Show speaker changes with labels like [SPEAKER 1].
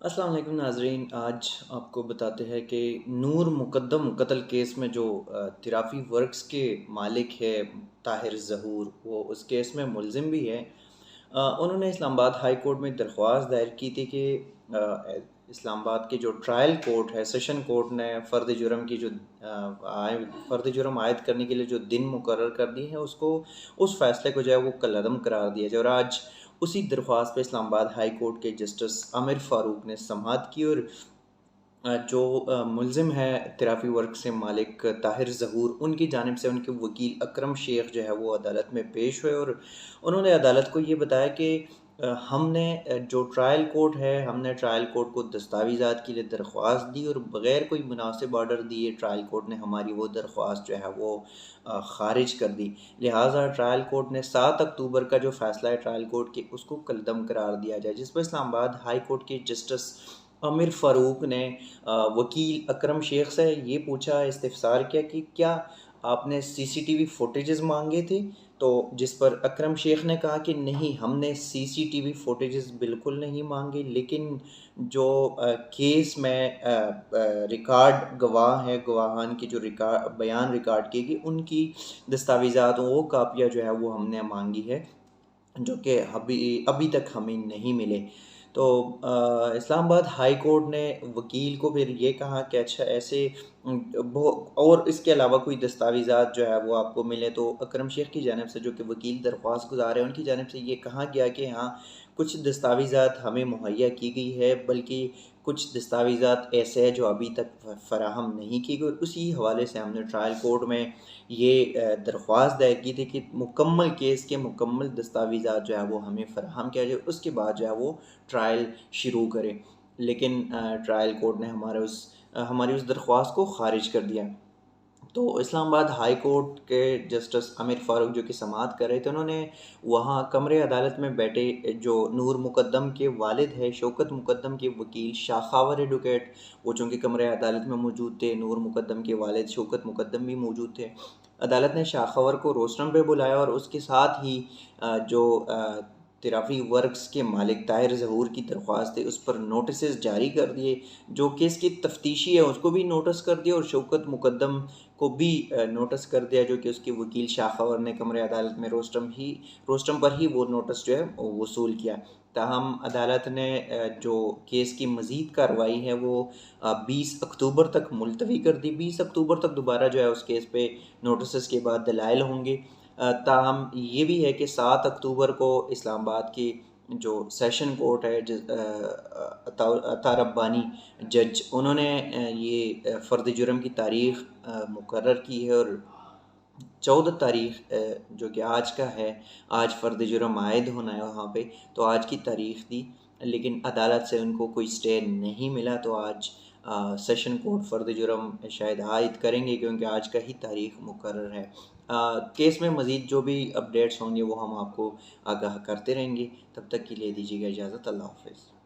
[SPEAKER 1] अस्सलाम वालेकुम नाजरीन। आज आपको बताते हैं कि नूर मुकद्दम कत्ल केस में जो तिराफी वर्क्स के मालिक है ताहिर ज़हूर, वो उस केस में मुलजिम भी है। उन्होंने इस्लामाबाद हाई कोर्ट में दरख्वास्त दायर की थी कि इस्लामाबाद के जो ट्रायल कोर्ट है, सेशन कोर्ट ने फ़र्द जुर्म की जो फ़र्द जुर्म आयद करने के लिए जो दिन मुकर्रर कर दिए हैं, उसको उस फ़ैसले को जो है वो कलअदम करार दिया जाए। और आज उसी दरख्वास्त पे इस्लामाबाद हाई कोर्ट के जस्टिस आमिर फ़ारूक ने समाअत की और जो मुलजिम है तिराफी वर्क से मालिक ताहिर ज़हूर, उनकी जानिब से उनके वकील अकरम शेख जो है वो अदालत में पेश हुए और उन्होंने अदालत को ये बताया कि हमने जो ट्रायल कोर्ट है, हमने ट्रायल कोर्ट को दस्तावेज़ात के लिए दरख्वास्त दी और बग़ैर कोई मुनासिब ऑर्डर दिए ट्रायल कोर्ट ने हमारी वो दरख्वास्त जो है वो ख़ारिज कर दी। लिहाजा ट्रायल कोर्ट ने 7 अक्टूबर का जो फ़ैसला है ट्रायल कोर्ट के, उसको कलअदम करार दिया जाए। जिस पर इस्लामाबाद हाई कोर्ट के जस्टिस आमिर फ़ारूक ने वकील अकरम शेख से ये पूछा, इस्तिफ़सार किया कि क्या आपने सीसीटीवी फुटेजेस मांगे थे? तो जिस पर अकरम शेख ने कहा कि नहीं, हमने सीसीटीवी फुटेजेस बिल्कुल नहीं मांगे, लेकिन जो केस में रिकॉर्ड गवाह हैं, गवाहान की जो रिकॉर्ड बयान रिकॉर्ड किए गए, उनकी दस्तावेज़ात वो कापियाँ जो है वो हमने मांगी है, जो कि अभी अभी तक हमें नहीं मिले। तो इस्लामाबाद हाई कोर्ट ने वकील को फिर ये कहा कि अच्छा ऐसे वो और इसके अलावा कोई दस्तावेज़ात जो है वो आपको मिले, तो अकरम शेख की जानिब से जो कि वकील दरख्वास्त गुज़ार है, उनकी जानिब से ये कहा गया कि हाँ, कुछ दस्तावेज़ात हमें मुहैया की गई है, बल्कि कुछ दस्तावेज़ात ऐसे हैं जो अभी तक फ़राहम नहीं की गई। और उसी हवाले से हमने ट्रायल कोर्ट में ये दरख्वास्त दायर की थी कि मुकम्मल केस के मुकम्मल दस्तावेज़ात जो है वो हमें फ़राहम किया जाए, उसके बाद जो है वो ट्रायल शुरू करें। लेकिन ट्रायल कोर्ट ने हमारी उस दरख्वास्त को ख़ारिज कर दिया। तो इस्लामाबाद हाई कोर्ट के जस्टिस आमिर फ़ारूक जो कि समाअत कर रहे थे, उन्होंने वहाँ कमरे अदालत में बैठे जो नूर मुकद्दम के वालिद है, शौकत मुकद्दम के वकील शाखावर एडवोकेट, वो चूँकि कमरे अदालत में मौजूद थे, नूर मुकद्दम के वालिद शौकत मुकद्दम भी मौजूद थे। अदालत ने शाखावर को रोस्टरम पे बुलाया और उसके साथ ही जो तिराफी वर्क्स के मालिक ताहिर ज़हूर की दरख्वास्त थी, उस पर नोटिसेस जारी कर दिए। जो केस की तफ्तीशी है उसको भी नोटिस कर दिया और शौकत मुकद्दम को भी नोटिस कर दिया, जो कि उसके वकील शाखावर ने कमरे अदालत में रोस्टम पर ही वो नोटिस जो है वसूल किया। ताहम अदालत ने जो केस की मज़ीद कार्रवाई है वो 20 अक्टूबर तक मुलतवी कर दी। 20 अक्टूबर तक दोबारा जो है उस केस पे नोटिस के बाद दलाइल होंगे। ताहम ये भी है कि 7 अक्टूबर को इस्लामाबाद की जो सेशन कोर्ट है, अता रब्बानी जज, उन्होंने ये फ़र्द जुर्म की तारीख़ मुकर्रर की है और 14 तारीख़ जो कि आज का है, आज फ़र्द जुर्म आयद होना है वहाँ पे, तो आज की तारीख़ दी। लेकिन अदालत से उनको कोई स्टे नहीं मिला, तो आज सेशन कोर्ट फ़र्द जुर्म शायद आयद करेंगे, क्योंकि आज का ही तारीख़ मुकर्रर है। केस में मज़ीद जो भी अपडेट्स होंगे वो हम आपको आगाह करते रहेंगे। तब तक के लिए दीजिएगा इजाज़त। अल्लाह हाफ़िज़।